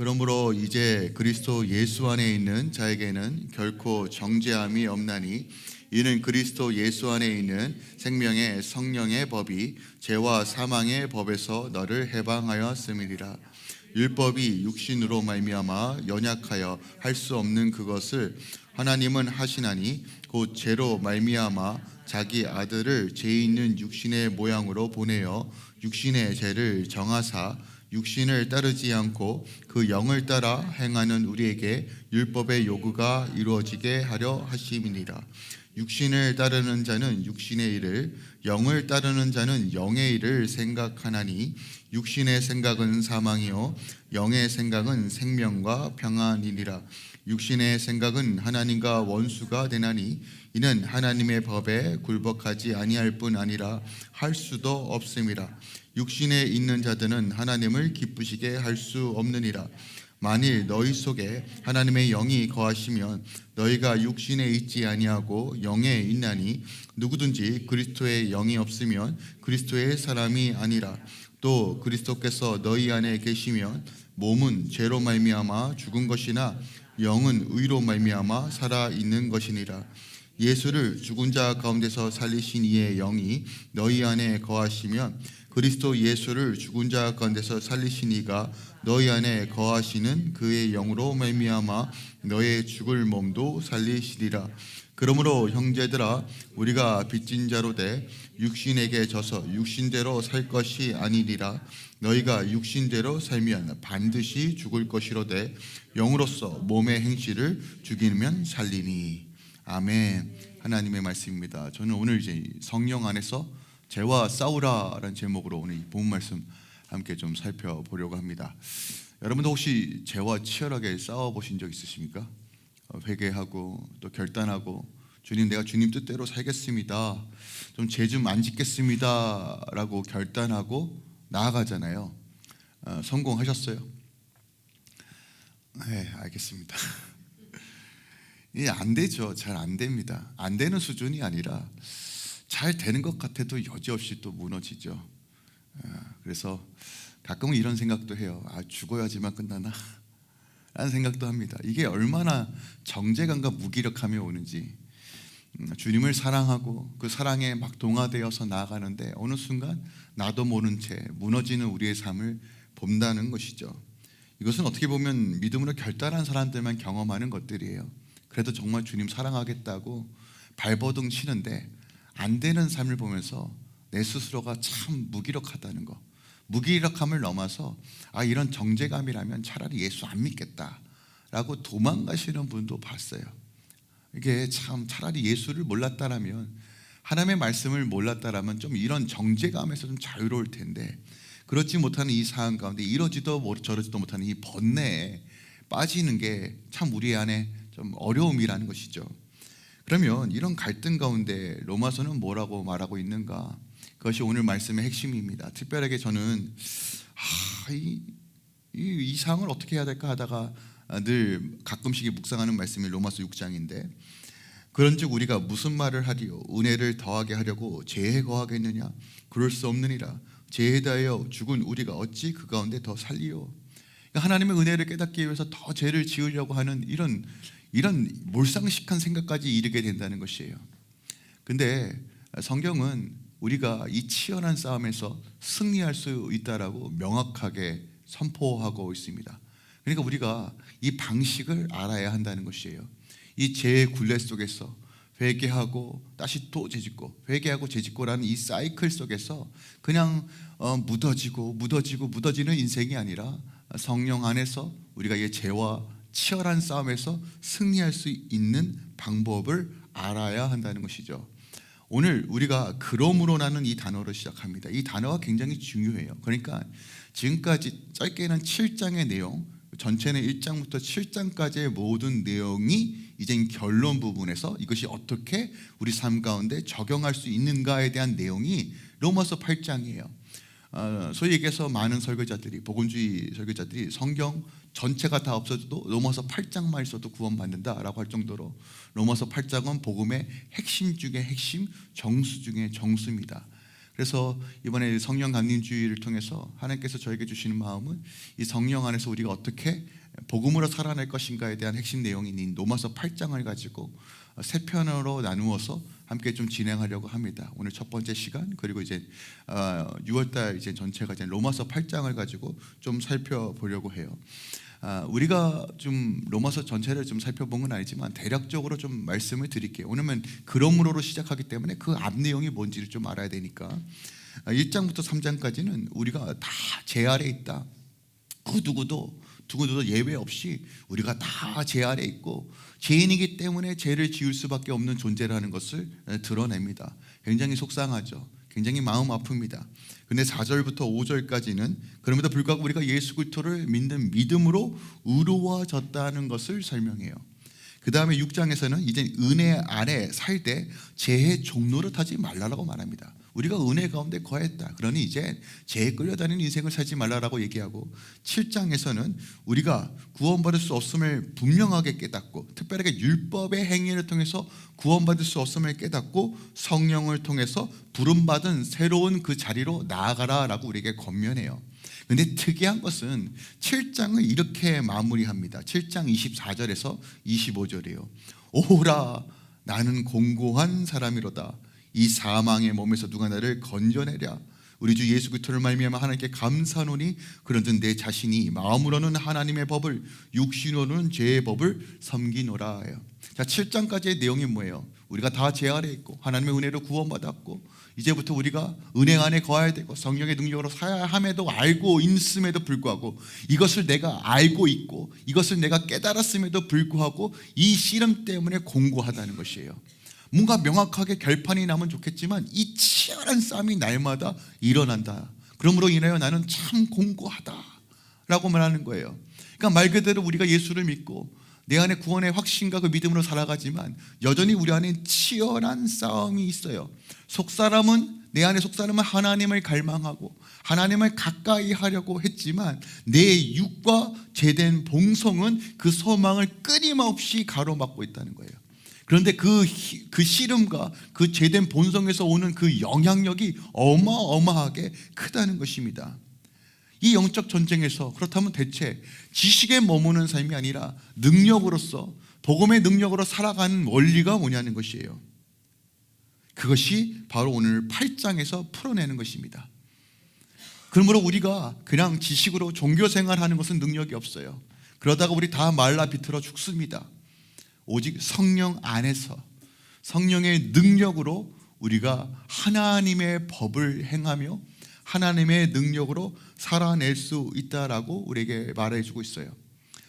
그러므로 이제 그리스도 예수 안에 있는 자에게는 결코 정죄함이 없나니 이는 그리스도 예수 안에 있는 생명의 성령의 법이 죄와 사망의 법에서 너를 해방하였음이니라. 율법이 육신으로 말미암아 연약하여 할 수 없는 그것을 하나님은 하시나니 곧 죄로 말미암아 자기 아들을 죄 있는 육신의 모양으로 보내어 육신의 죄를 정하사 육신을 따르지 않고 그 영을 따라 행하는 우리에게 율법의 요구가 이루어지게 하려 하심이니라. 육신을 따르는 자는 육신의 일을, 영을 따르는 자는 영의 일을 생각하나니 육신의 생각은 사망이요 영의 생각은 생명과 평안이니라. 육신의 생각은 하나님과 원수가 되나니 이는 하나님의 법에 굴복하지 아니할 뿐 아니라 할 수도 없음이라. 육신에 있는 자들은 하나님을 기쁘시게 할 수 없느니라. 만일 너희 속에 하나님의 영이 거하시면 너희가 육신에 있지 아니하고 영에 있나니 누구든지 그리스도의 영이 없으면 그리스도의 사람이 아니라. 또 그리스도께서 너희 안에 계시면 몸은 죄로 말미암아 죽은 것이나 영은 의로 말미암아 살아 있는 것이니라. 예수를 죽은 자 가운데서 살리신 이의 영이 너희 안에 거하시면 그리스도 예수를 죽은 자 가운데서 살리신 이가 너희 안에 거하시는 그의 영으로 말미암아 너의 죽을 몸도 살리시리라. 그러므로 형제들아, 우리가 빚진 자로 돼 육신에게 져서 육신대로 살 것이 아니리라. 너희가 육신대로 살면 반드시 죽을 것이로되 영으로서 몸의 행실을 죽이면 살리니. 아멘. 하나님의 말씀입니다. 저는 오늘 이제 성령 안에서 죄와 싸우라라는 제목으로 오늘 이 본문 말씀 함께 좀 살펴보려고 합니다. 여러분도 혹시 죄와 치열하게 싸워보신 적 있으십니까? 회개하고 또 결단하고 주님, 내가 주님 뜻대로 살겠습니다, 좀 죄 좀 안 짓겠습니다 라고 결단하고 나아가잖아요. 성공하셨어요? 네, 알겠습니다. 이게 안 되죠. 잘 안 됩니다. 안 되는 수준이 아니라 잘 되는 것 같아도 여지없이 또 무너지죠. 그래서 가끔은 이런 생각도 해요. 죽어야지만 끝나나? 라는 생각도 합니다. 이게 얼마나 정제감과 무기력함이 오는지. 주님을 사랑하고 그 사랑에 막 동화되어서 나아가는데 어느 순간 나도 모른 채 무너지는 우리의 삶을 본다는 것이죠. 이것은 어떻게 보면 믿음으로 결단한 사람들만 경험하는 것들이에요. 그래도 정말 주님 사랑하겠다고 발버둥 치는데 안 되는 삶을 보면서 내 스스로가 참 무기력하다는 거, 무기력함을 넘어서 이런 정죄감이라면 차라리 예수 안 믿겠다라고 도망가시는 분도 봤어요. 이게 참 차라리 예수를 몰랐다라면, 하나님의 말씀을 몰랐다라면 좀 이런 정죄감에서 좀 자유로울 텐데 그렇지 못하는 이 상황 가운데 이러지도 저러지도 못하는 이 번뇌에 빠지는 게 참 우리 안에 좀 어려움이라는 것이죠. 그러면 이런 갈등 가운데 로마서는 뭐라고 말하고 있는가? 그것이 오늘 말씀의 핵심입니다. 특별하게 저는 이 상황을 어떻게 해야 될까 하다가 늘 가끔씩 묵상하는 말씀이 로마서 6장인데, 그런즉 우리가 무슨 말을 하리요? 은혜를 더하게 하려고 죄에 거하겠느냐? 그럴 수 없느니라. 죄에 대하여 죽은 우리가 어찌 그 가운데 더 살리요? 그러니까 하나님의 은혜를 깨닫기 위해서 더 죄를 지으려고 하는 이런 몰상식한 생각까지 이르게 된다는 것이에요. 근데 성경은 우리가 이 치열한 싸움에서 승리할 수 있다라고 명확하게 선포하고 있습니다. 그러니까 우리가 이 방식을 알아야 한다는 것이에요. 이 죄의 굴레 속에서 회개하고 다시 또 죄짓고 회개하고 죄짓고라는 이 사이클 속에서 그냥 묻어지는 인생이 아니라 성령 안에서 우리가 이 죄와 치열한 싸움에서 승리할 수 있는 방법을 알아야 한다는 것이죠. 오늘 우리가 그러므로라는 이 단어로 시작합니다. 이 단어가 굉장히 중요해요. 그러니까 지금까지 짧게는 7장의 내용, 전체는 1장부터 7장까지의 모든 내용이 이제 결론 부분에서 이것이 어떻게 우리 삶 가운데 적용할 수 있는가에 대한 내용이 로마서 8장이에요. 소위 얘기해서 많은 설교자들이, 복음주의 설교자들이 성경 전체가 다 없어져도 로마서 8장만 있어도 구원받는다라고 할 정도로 로마서 8장은 복음의 핵심 중에 핵심, 정수 중에 정수입니다. 그래서 이번에 성령 강림주의를 통해서 하나님께서 저에게 주시는 마음은 이 성령 안에서 우리가 어떻게 복음으로 살아낼 것인가에 대한 핵심 내용인 이 로마서 8장을 가지고 세 편으로 나누어서 함께 좀 진행하려고 합니다. 오늘 첫 번째 시간, 그리고 이제 6월달 이제 전체가 이제 로마서 8장을 가지고 좀 살펴보려고 해요. 우리가 좀 로마서 전체를 좀 살펴본 건 아니지만 대략적으로 좀 말씀을 드릴게요. 오늘은 그러므로로 시작하기 때문에 그 앞 내용이 뭔지를 좀 알아야 되니까 1장부터 3장까지는 우리가 다 제 아래에 있다. 그 누구도 예외 없이 우리가 다 제 아래에 있고 죄인이기 때문에 죄를 지을 수밖에 없는 존재라는 것을 드러냅니다. 굉장히 속상하죠. 굉장히 마음 아픕니다. 근데 4절부터 5절까지는 그럼에도 불구하고 우리가 예수 그리스도를 믿는 믿음으로 의로워졌다는 것을 설명해요. 그 다음에 6장에서는 이제 은혜 아래 살 때 죄의 종로를 타지 말라라고 말합니다. 우리가 은혜 가운데 거했다. 그러니 이제 죄에 끌려다니는 인생을 살지 말라라고 얘기하고, 7장에서는 우리가 구원받을 수 없음을 분명하게 깨닫고, 특별하게 율법의 행위를 통해서 구원받을 수 없음을 깨닫고 성령을 통해서 부름받은 새로운 그 자리로 나아가라라고 우리에게 권면해요. 근데 특이한 것은 7장을 이렇게 마무리합니다. 7장 24절에서 25절이에요. 오라, 나는 공고한 사람이로다. 이 사망의 몸에서 누가 나를 건져내랴. 우리 주 예수 그리스도를 말미암아 하나님께 감사하노니 그런즉 내 자신이 마음으로는 하나님의 법을, 육신으로는 죄의 법을 섬기노라. 자, 7장까지의 내용이 뭐예요? 우리가 다 죄 아래 있고 하나님의 은혜로 구원받았고 이제부터 우리가 은혜 안에 거해야 되고 성령의 능력으로 살아야 함에도 알고 있음에도 불구하고, 이것을 내가 알고 있고 이것을 내가 깨달았음에도 불구하고 이 씨름 때문에 공고하다는 것이에요. 뭔가 명확하게 결판이 나면 좋겠지만 이 치열한 싸움이 날마다 일어난다. 그러므로 인하여 나는 참 공고하다 라고 말하는 거예요. 그러니까 말 그대로 우리가 예수를 믿고 내 안에 구원의 확신과 그 믿음으로 살아가지만 여전히 우리 안에 치열한 싸움이 있어요. 내 안에 속사람은 하나님을 갈망하고 하나님을 가까이 하려고 했지만 내 육과 죄된 본성은 그 소망을 끊임없이 가로막고 있다는 거예요. 그런데 그 씨름과 그 죄된 본성에서 오는 그 영향력이 어마어마하게 크다는 것입니다. 이 영적 전쟁에서 그렇다면 대체 지식에 머무는 삶이 아니라 능력으로서, 복음의 능력으로 살아가는 원리가 뭐냐는 것이에요. 그것이 바로 오늘 8장에서 풀어내는 것입니다. 그러므로 우리가 그냥 지식으로 종교생활하는 것은 능력이 없어요. 그러다가 우리 다 말라 비틀어 죽습니다. 오직 성령 안에서 성령의 능력으로 우리가 하나님의 법을 행하며 하나님의 능력으로 살아낼 수 있다라고 우리에게 말해주고 있어요.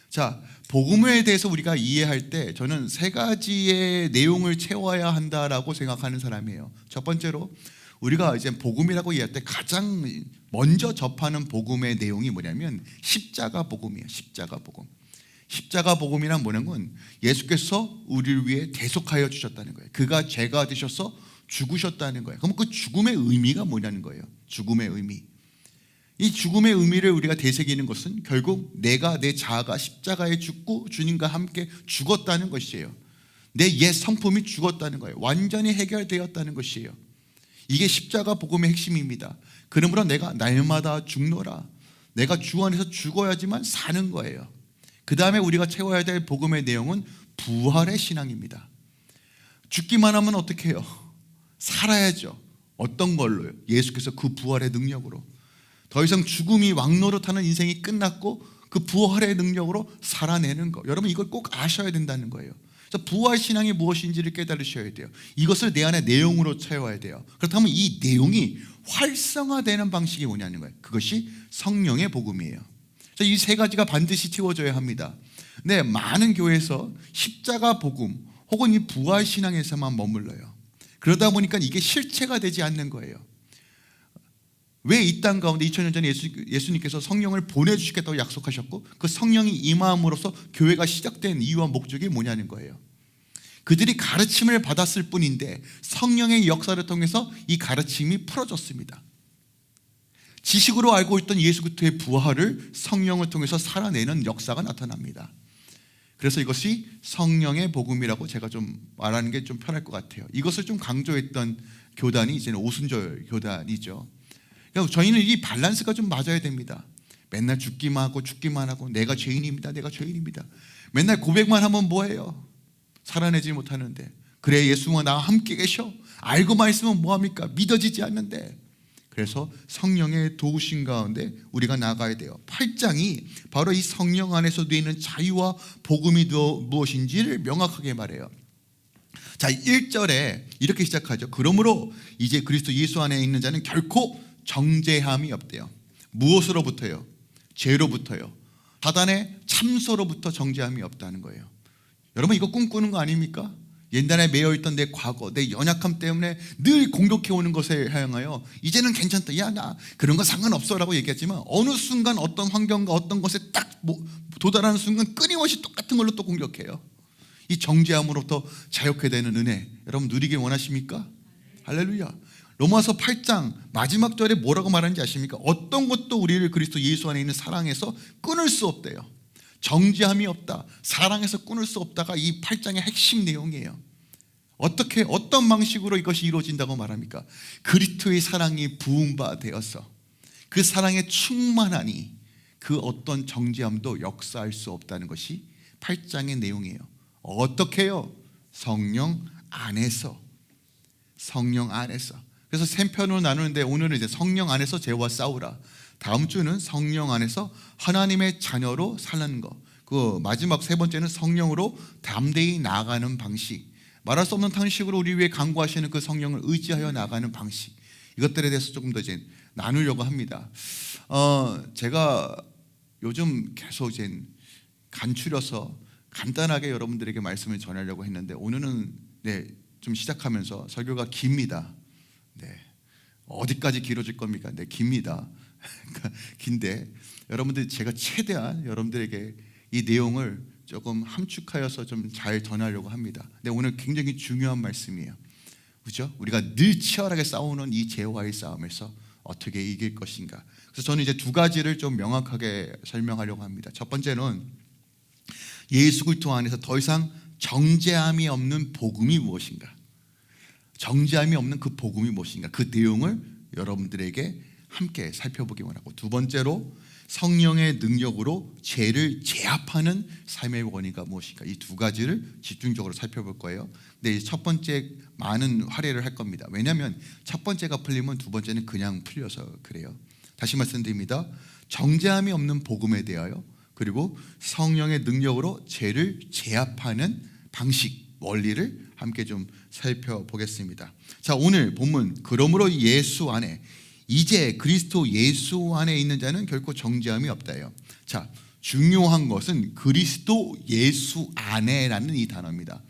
자, 복음에 대해서 우리가 이해할 때 저는 세 가지의 내용을 채워야 한다라고 생각하는 사람이에요. 첫 번째로 우리가 이제 복음이라고 이해할 때 가장 먼저 접하는 복음의 내용이 뭐냐면 십자가 복음이에요. 십자가 복음. 십자가 복음이란 뭐냐면 예수께서 우리를 위해 대속하여 주셨다는 거예요. 그가 죄가 되셔서 죽으셨다는 거예요. 그럼 그 죽음의 의미가 뭐냐는 거예요. 죽음의 의미. 이 죽음의 의미를 우리가 되새기는 것은 결국 내가, 내 자아가 십자가에 죽고 주님과 함께 죽었다는 것이에요. 내 옛 성품이 죽었다는 거예요. 완전히 해결되었다는 것이에요. 이게 십자가 복음의 핵심입니다. 그러므로 내가 날마다 죽노라. 내가 주 안에서 죽어야지만 사는 거예요. 그 다음에 우리가 채워야 될 복음의 내용은 부활의 신앙입니다. 죽기만 하면 어떻게 해요? 살아야죠. 어떤 걸로요? 예수께서 그 부활의 능력으로. 더 이상 죽음이 왕노릇하는 인생이 끝났고 그 부활의 능력으로 살아내는 거. 여러분 이걸 꼭 아셔야 된다는 거예요. 그래서 부활 신앙이 무엇인지를 깨달으셔야 돼요. 이것을 내 안에 내용으로 채워야 돼요. 그렇다면 이 내용이 활성화되는 방식이 뭐냐는 거예요. 그것이 성령의 복음이에요. 이 세 가지가 반드시 채워져야 합니다. 네, 많은 교회에서 십자가 복음 혹은 이 부활 신앙에서만 머물러요. 그러다 보니까 이게 실체가 되지 않는 거예요. 왜 이 땅 가운데 2000년 전에 예수님께서 성령을 보내주시겠다고 약속하셨고 그 성령이 임함으로써 교회가 시작된 이유와 목적이 뭐냐는 거예요. 그들이 가르침을 받았을 뿐인데 성령의 역사를 통해서 이 가르침이 풀어졌습니다. 지식으로 알고 있던 예수 그리스도의 부활을 성령을 통해서 살아내는 역사가 나타납니다. 그래서 이것이 성령의 복음이라고 제가 좀 말하는 게 좀 편할 것 같아요. 이것을 좀 강조했던 교단이 이제는 오순절 교단이죠. 그러니까 저희는 이 밸런스가 좀 맞아야 됩니다. 맨날 죽기만 하고 내가 죄인입니다. 내가 죄인입니다. 맨날 고백만 하면 뭐해요? 살아내지 못하는데. 그래, 예수와 나와 함께 계셔. 알고만 있으면 뭐합니까? 믿어지지 않는데. 그래서 성령의 도우심 가운데 우리가 나가야 돼요. 8장이 바로 이 성령 안에서 누리는 자유와 복음이 무엇인지를 명확하게 말해요. 자, 1절에 이렇게 시작하죠. 그러므로 이제 그리스도 예수 안에 있는 자는 결코 정죄함이 없대요. 무엇으로부터요? 죄로부터요. 사단의 참소로부터 정죄함이 없다는 거예요. 여러분, 이거 꿈꾸는 거 아닙니까? 옛날에 매여있던 내 과거, 내 연약함 때문에 늘 공격해오는 것에 향하여 이제는 괜찮다, 야 나 그런 거 상관없어 라고 얘기했지만 어느 순간 어떤 환경과 어떤 것에 딱 도달하는 순간 끊임없이 똑같은 걸로 또 공격해요. 이 정죄함으로부터 자유케 되는 은혜, 여러분 누리길 원하십니까? 할렐루야. 로마서 8장 마지막 절에 뭐라고 말하는지 아십니까? 어떤 것도 우리를 그리스도 예수 안에 있는 사랑에서 끊을 수 없대요. 정죄함이 없다, 사랑에서 끊을 수 없다가 이 8장의 핵심 내용이에요. 어떤 방식으로 이것이 이루어진다고 말합니까? 그리스도의 사랑이 부은 바 되어서 그 사랑에 충만하니 그 어떤 정죄함도 역사할 수 없다는 것이 8장의 내용이에요. 어떻게 해요? 성령 안에서. 그래서 세 편으로 나누는데 오늘은 이제 성령 안에서 죄와 싸우라, 다음 주는 성령 안에서 하나님의 자녀로 살라는 거, 그 마지막 세 번째는 성령으로 담대히 나아가는 방식, 말할 수 없는 방식으로 우리 위해 간구하시는 그 성령을 의지하여 나가는 방식, 이것들에 대해서 조금 더 이제 나누려고 합니다. 제가 요즘 계속 이제 간추려서 간단하게 여러분들에게 말씀을 전하려고 했는데 오늘은 좀 시작하면서 설교가 깁니다. 어디까지 길어질 겁니까? 깁니다. 긴데 여러분들, 제가 최대한 여러분들에게 이 내용을 조금 함축하여서 좀 잘 전하려고 합니다. 근데 오늘 굉장히 중요한 말씀이에요. 그렇죠? 우리가 늘 치열하게 싸우는 이 죄와의 싸움에서 어떻게 이길 것인가. 그래서 저는 이제 두 가지를 좀 명확하게 설명하려고 합니다. 첫 번째는 예수 그리스도 안에서 더 이상 정죄함이 없는 복음이 무엇인가, 정죄함이 없는 그 복음이 무엇인가, 그 내용을 여러분들에게 함께 살펴보기 원하고, 두 번째로 성령의 능력으로 죄를 제압하는 삶의 원리가 무엇인가, 이 두 가지를 집중적으로 살펴볼 거예요. 근데 첫 번째 많은 할애를 할 겁니다. 왜냐하면 첫 번째가 풀리면 두 번째는 그냥 풀려서 그래요. 다시 말씀드립니다. 정죄함이 없는 복음에 대하여, 그리고 성령의 능력으로 죄를 제압하는 방식, 원리를 함께 좀 살펴보겠습니다. 자, 오늘 본문, 그러므로 예수 안에, 이제 그리스도 예수 안에 있는 자는 결코 정죄함이 없다요. 자, 중요한 것은 그리스도 예수 안에라는 이 단어입니다.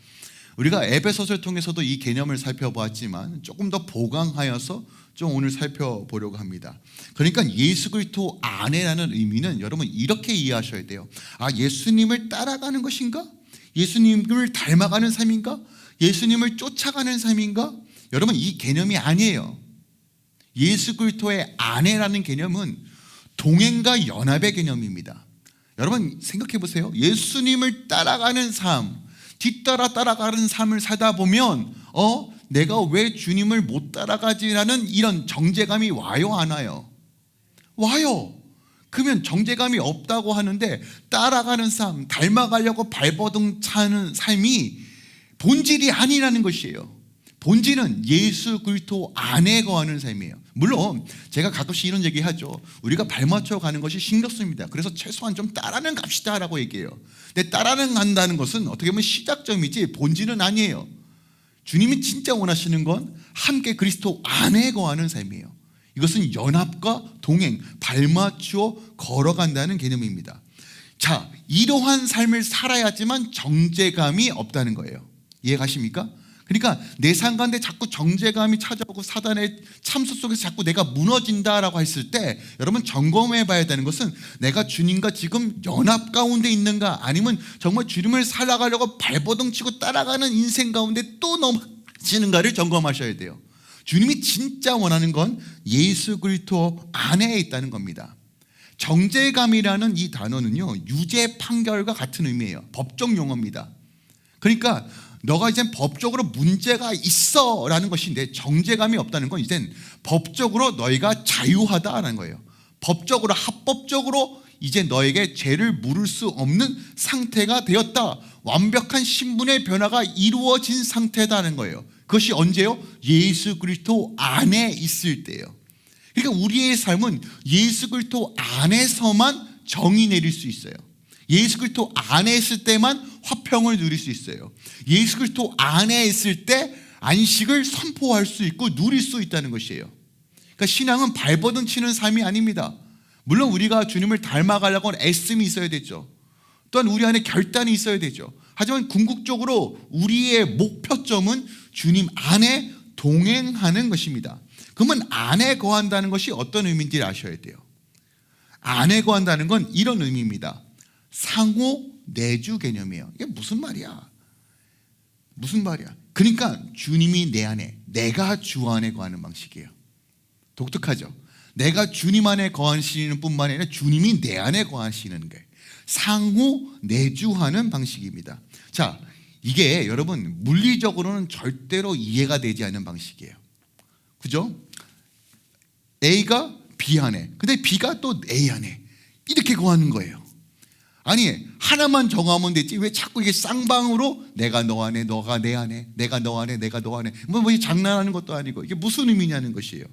우리가 에베소서를 통해서도 이 개념을 살펴보았지만 조금 더 보강하여서 좀 오늘 살펴보려고 합니다. 그러니까 예수 그리스도 안에라는 의미는 여러분 이렇게 이해하셔야 돼요. 예수님을 따라가는 것인가? 예수님을 닮아가는 삶인가? 예수님을 쫓아가는 삶인가? 여러분, 이 개념이 아니에요. 예수 그리스도의 안에라는 개념은 동행과 연합의 개념입니다. 여러분 생각해 보세요. 예수님을 따라가는 삶, 뒤따라 따라가는 삶을 살다 보면 내가 왜 주님을 못 따라가지라는 이런 정죄감이 와요, 안 와요? 와요. 그러면 정죄감이 없다고 하는데 따라가는 삶, 닮아가려고 발버둥 차는 삶이 본질이 아니라는 것이에요. 본질은 예수 그리스도 안에 거하는 삶이에요. 물론 제가 가끔씩 이런 얘기하죠. 우리가 발맞춰 가는 것이 신경 씁니다. 그래서 최소한 좀 따라는 갑시다 라고 얘기해요. 근데 따라는 간다는 것은 어떻게 보면 시작점이지 본질은 아니에요. 주님이 진짜 원하시는 건 함께 그리스도 안에 거하는 삶이에요. 이것은 연합과 동행, 발맞추어 걸어간다는 개념입니다. 자, 이러한 삶을 살아야지만 정죄감이 없다는 거예요. 이해가십니까? 그러니까 내 삶 가운데 자꾸 정죄감이 찾아오고 사단의 참소 속에서 자꾸 내가 무너진다라고 했을 때 여러분 점검해 봐야 되는 것은 내가 주님과 지금 연합 가운데 있는가, 아니면 정말 주님을 살아가려고 발버둥 치고 따라가는 인생 가운데 또 넘어지는가를 점검하셔야 돼요. 주님이 진짜 원하는 건 예수 그리스도 안에 있다는 겁니다. 정죄감이라는 이 단어는요, 유죄 판결과 같은 의미예요. 법적 용어입니다. 그러니까 너가 이젠 법적으로 문제가 있어 라는 것인데, 정죄감이 없다는 건 이젠 법적으로 너희가 자유하다라는 거예요. 법적으로, 합법적으로 이제 너에게 죄를 물을 수 없는 상태가 되었다. 완벽한 신분의 변화가 이루어진 상태다는 거예요. 그것이 언제요? 예수 그리스도 안에 있을 때예요. 그러니까 우리의 삶은 예수 그리스도 안에서만 정의 내릴 수 있어요. 예수 그리스도 안에 있을 때만 화평을 누릴 수 있어요. 예수 그리스도 안에 있을 때 안식을 선포할 수 있고 누릴 수 있다는 것이에요. 그러니까 신앙은 발버둥 치는 삶이 아닙니다. 물론 우리가 주님을 닮아가려고 하는 애씀이 있어야 되죠. 또한 우리 안에 결단이 있어야 되죠. 하지만 궁극적으로 우리의 목표점은 주님 안에 동행하는 것입니다. 그러면 안에 거한다는 것이 어떤 의미인지 아셔야 돼요. 안에 거한다는 건 이런 의미입니다. 상호 내주 개념이에요. 이게 무슨 말이야? 무슨 말이야? 그러니까 주님이 내 안에, 내가 주 안에 거하는 방식이에요. 독특하죠? 내가 주님 안에 거하시는 뿐만 아니라 주님이 내 안에 거하시는 거예요. 상호 내주하는 방식입니다. 자, 이게 여러분 물리적으로는 절대로 이해가 되지 않는 방식이에요. 그죠? A가 B 안에, 근데 B가 또 A 안에 이렇게 거하는 거예요. 아니, 하나만 정하면 됐지 왜 자꾸 이게 쌍방으로 내가 너 안에, 너가 내 안에, 내가 너 안에, 내가 너 안에, 뭐 장난하는 것도 아니고 이게 무슨 의미냐는 것이에요.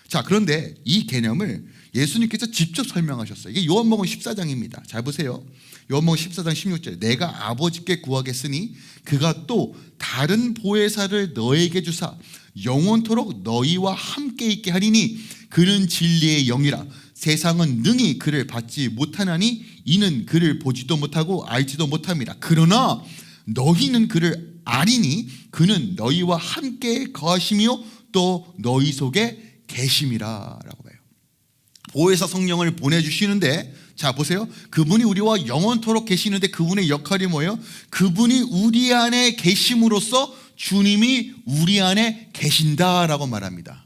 자, 그런데 이 개념을 예수님께서 직접 설명하셨어요. 이게 요한복음 14장입니다. 잘 보세요. 요한복음 14장 16절. 내가 아버지께 구하겠으니 그가 또 다른 보혜사를 너에게 주사 영원토록 너희와 함께 있게 하리니 그는 진리의 영이라. 세상은 능히 그를 받지 못하나니 이는 그를 보지도 못하고 알지도 못함이라. 그러나 너희는 그를 아리니 그는 너희와 함께 거하시며 또 너희 속에 계심이라 라고 봐요. 보혜사 성령을 보내주시는데, 자 보세요. 그분이 우리와 영원토록 계시는데 그분의 역할이 뭐예요? 그분이 우리 안에 계심으로써 주님이 우리 안에 계신다라고 말합니다.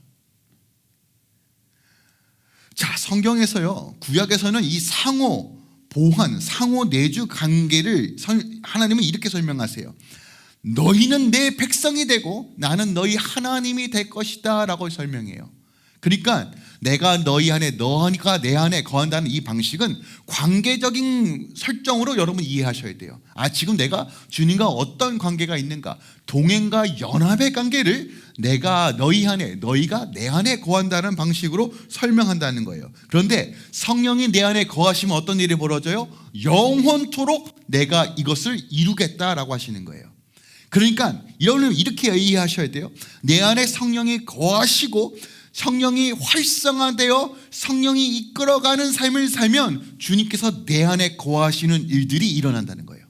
자, 성경에서요, 구약에서는 이 상호 보환, 상호 내주 관계를 하나님은 이렇게 설명하세요. 너희는 내 백성이 되고 나는 너희 하나님이 될 것이다 라고 설명해요. 그러니까 내가 너희 안에, 너희가 내 안에 거한다는 이 방식은 관계적인 설정으로 여러분 이해하셔야 돼요. 아, 지금 내가 주님과 어떤 관계가 있는가, 동행과 연합의 관계를 내가 너희 안에, 너희가 내 안에 거한다는 방식으로 설명한다는 거예요. 그런데 성령이 내 안에 거하시면 어떤 일이 벌어져요? 영원토록 내가 이것을 이루겠다라고 하시는 거예요. 그러니까 여러분 이렇게 이해하셔야 돼요. 내 안에 성령이 거하시고 성령이 활성화되어 성령이 이끌어가는 삶을 살면 주님께서 내 안에 거하시는 일들이 일어난다는 거예요.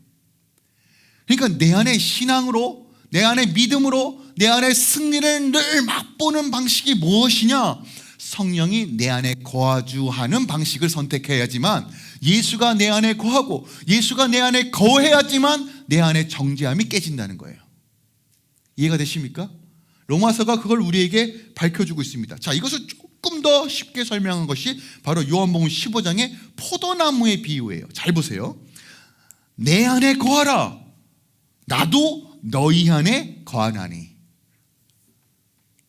그러니까 내 안에 신앙으로, 내 안에 믿음으로, 내 안에 승리를 늘 맛보는 방식이 무엇이냐? 성령이 내 안에 거하주하는 방식을 선택해야지만, 예수가 내 안에 거하고 예수가 내 안에 거해야지만 내 안에 정죄함이 깨진다는 거예요. 이해가 되십니까? 로마서가 그걸 우리에게 밝혀주고 있습니다. 자, 이것을 조금 더 쉽게 설명한 것이 바로 요한복음 15장의 포도나무의 비유예요. 잘 보세요. 내 안에 거하라. 나도 너희 안에 거하나니.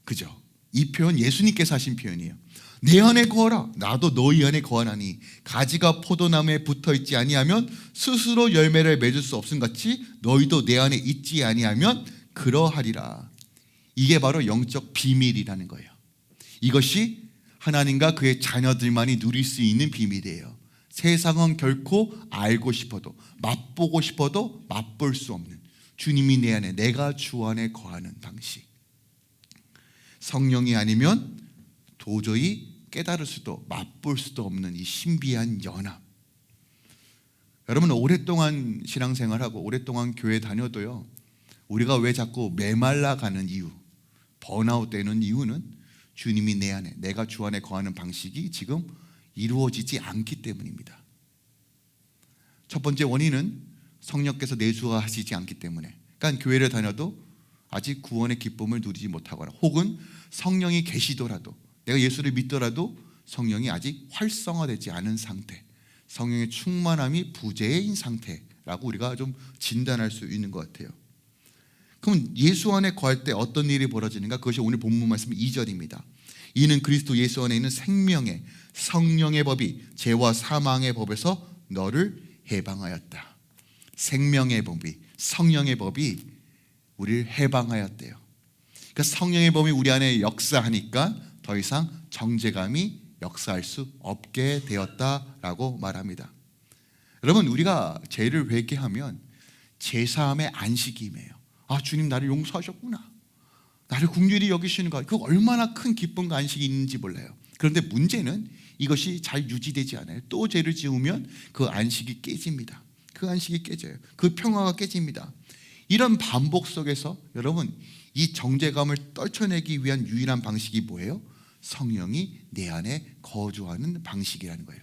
그죠? 이 표현 예수님께서 하신 표현이에요. 내 안에 거하라. 나도 너희 안에 거하나니 가지가 포도나무에 붙어있지 아니하면 스스로 열매를 맺을 수 없음같이 너희도 내 안에 있지 아니하면 그러하리라. 이게 바로 영적 비밀이라는 거예요. 이것이 하나님과 그의 자녀들만이 누릴 수 있는 비밀이에요. 세상은 결코 알고 싶어도, 맛보고 싶어도 맛볼 수 없는 주님이 내 안에, 내가 주 안에 거하는 방식. 성령이 아니면 도저히 깨달을 수도 맛볼 수도 없는 이 신비한 연합. 여러분, 오랫동안 신앙생활하고 오랫동안 교회 다녀도요, 우리가 왜 자꾸 메말라가는 이유, 번아웃 되는 이유는 주님이 내 안에, 내가 주 안에 거하는 방식이 지금 이루어지지 않기 때문입니다. 첫 번째 원인은 성령께서 내주하시지 않기 때문에, 그러니까 교회를 다녀도 아직 구원의 기쁨을 누리지 못하거나, 혹은 성령이 계시더라도, 내가 예수를 믿더라도 성령이 아직 활성화되지 않은 상태, 성령의 충만함이 부재인 상태라고 우리가 좀 진단할 수 있는 것 같아요. 그럼 예수 안에 거할 때 어떤 일이 벌어지는가? 그것이 오늘 본문 말씀 2절입니다. 이는 그리스도 예수 안에 있는 생명의 성령의 법이 죄와 사망의 법에서 너를 해방하였다. 생명의 법이, 성령의 법이 우리를 해방하였대요. 그러니까 성령의 법이 우리 안에 역사하니까 더 이상 정죄감이 역사할 수 없게 되었다라고 말합니다. 여러분, 우리가 죄를 회개하면 제사함의 안식이 임해요. 아, 주님 나를 용서하셨구나, 나를 긍휼히 여기시는가, 그 얼마나 큰 기쁨과 안식이 있는지 몰라요. 그런데 문제는 이것이 잘 유지되지 않아요. 또 죄를 지으면 그 안식이 깨집니다. 그 안식이 깨져요. 그 평화가 깨집니다. 이런 반복 속에서 여러분, 이 정죄감을 떨쳐내기 위한 유일한 방식이 뭐예요? 성령이 내 안에 거주하는 방식이라는 거예요.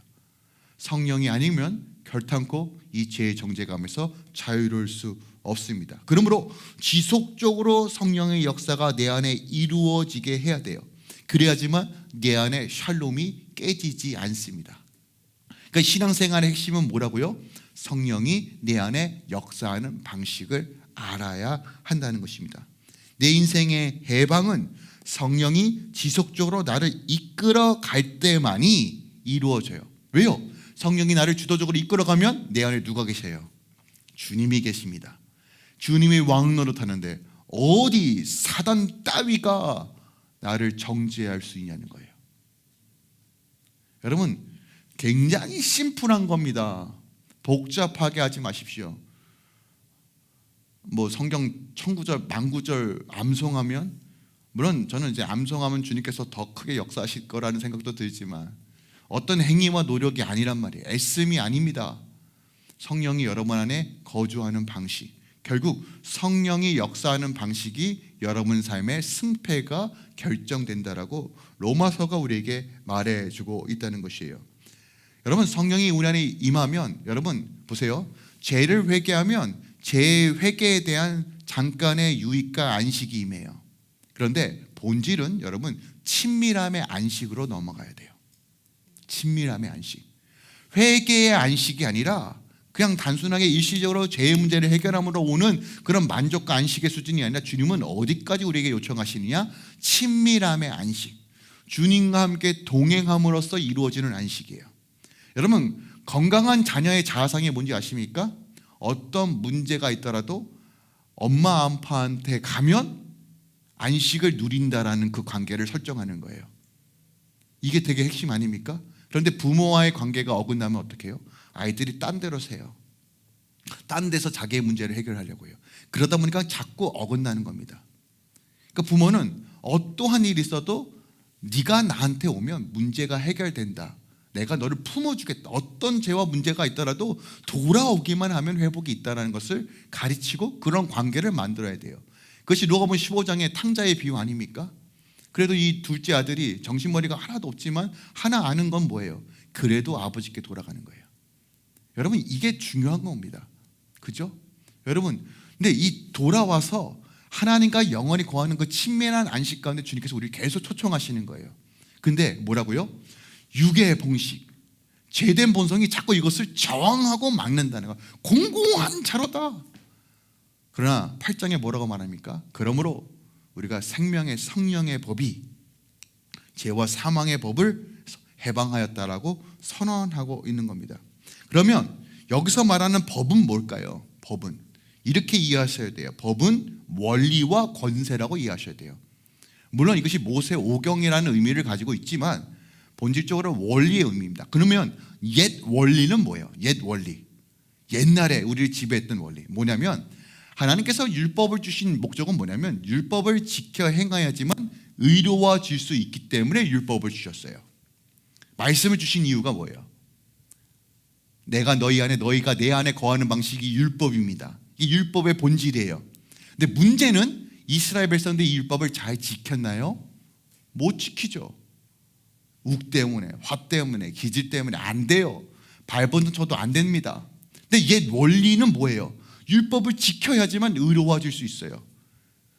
성령이 아니면 결탄코 이 죄의 정죄감에서 자유로울 수 없습니다. 그러므로 지속적으로 성령의 역사가 내 안에 이루어지게 해야 돼요. 그래야지만 내 안에 샬롬이 깨지지 않습니다. 그러니까 신앙생활의 핵심은 뭐라고요? 성령이 내 안에 역사하는 방식을 알아야 한다는 것입니다. 내 인생의 해방은 성령이 지속적으로 나를 이끌어 갈 때만이 이루어져요. 왜요? 성령이 나를 주도적으로 이끌어가면 내 안에 누가 계세요? 주님이 계십니다. 주님이 왕 노릇하는데 어디 사단 따위가 나를 정죄할 수 있냐는 거예요. 여러분, 굉장히 심플한 겁니다. 복잡하게 하지 마십시오. 뭐 성경 1000구절, 10,000구절 암송하면, 물론 저는 이제 암송하면 주님께서 더 크게 역사하실 거라는 생각도 들지만 어떤 행위와 노력이 아니란 말이에요. 애씀이 아닙니다. 성령이 여러분 안에 거주하는 방식, 결국 성령이 역사하는 방식이 여러분 삶의 승패가 결정된다라고 로마서가 우리에게 말해주고 있다는 것이에요. 여러분, 성령이 우리 안에 임하면, 여러분 보세요, 죄를 회개하면 죄 회개에 대한 잠깐의 유익과 안식이 임해요. 그런데 본질은 여러분 친밀함의 안식으로 넘어가야 돼요. 친밀함의 안식, 회개의 안식이 아니라 그냥 단순하게 일시적으로 죄의 문제를 해결함으로 오는 그런 만족과 안식의 수준이 아니라, 주님은 어디까지 우리에게 요청하시느냐? 친밀함의 안식, 주님과 함께 동행함으로써 이루어지는 안식이에요. 여러분, 건강한 자녀의 자아상이 뭔지 아십니까? 어떤 문제가 있더라도 엄마 아빠한테 가면 안식을 누린다라는 그 관계를 설정하는 거예요. 이게 되게 핵심 아닙니까? 그런데 부모와의 관계가 어긋나면 어떻게 해요? 아이들이 딴 데로 새요. 딴 데서 자기의 문제를 해결하려고 해요. 그러다 보니까 자꾸 어긋나는 겁니다. 그러니까 부모는 어떠한 일이 있어도 네가 나한테 오면 문제가 해결된다, 내가 너를 품어주겠다, 어떤 죄와 문제가 있더라도 돌아오기만 하면 회복이 있다는 것을 가르치고 그런 관계를 만들어야 돼요. 그것이 누가복음 15장의 탕자의 비유 아닙니까? 그래도 이 둘째 아들이 정신머리가 하나도 없지만 하나 아는 건 뭐예요? 그래도 아버지께 돌아가는 거예요. 여러분, 이게 중요한 겁니다. 그죠? 여러분, 근데 이 돌아와서 하나님과 영원히 거하는 그 친밀한 안식 가운데 주님께서 우리를 계속 초청하시는 거예요. 근데 뭐라고요? 육의 봉식, 죄된 본성이 자꾸 이것을 저항하고 막는다는 거. 공공한 자로다. 그러나 8장에 뭐라고 말합니까? 그러므로 우리가 생명의 성령의 법이 죄와 사망의 법을 해방하였다라고 선언하고 있는 겁니다. 그러면 여기서 말하는 법은 뭘까요? 법은 이렇게 이해하셔야 돼요. 법은 원리와 권세라고 이해하셔야 돼요. 물론 이것이 모세 오경이라는 의미를 가지고 있지만 본질적으로 원리의 의미입니다. 그러면 옛 원리는 뭐예요? 옛 원리, 옛날에 우리를 지배했던 원리 뭐냐면, 하나님께서 율법을 주신 목적은 뭐냐면 율법을 지켜 행해야지만 의로워질 수 있기 때문에 율법을 주셨어요. 말씀을 주신 이유가 뭐예요? 내가 너희 안에, 너희가 내 안에 거하는 방식이 율법입니다. 이게 율법의 본질이에요. 근데 문제는 이스라엘 백성들이 이 율법을 잘 지켰나요? 못 지키죠. 욱 때문에, 화 때문에, 기질 때문에 안 돼요. 발버둥 쳐도 안 됩니다. 근데 옛 원리는 뭐예요? 율법을 지켜야지만 의로워질 수 있어요.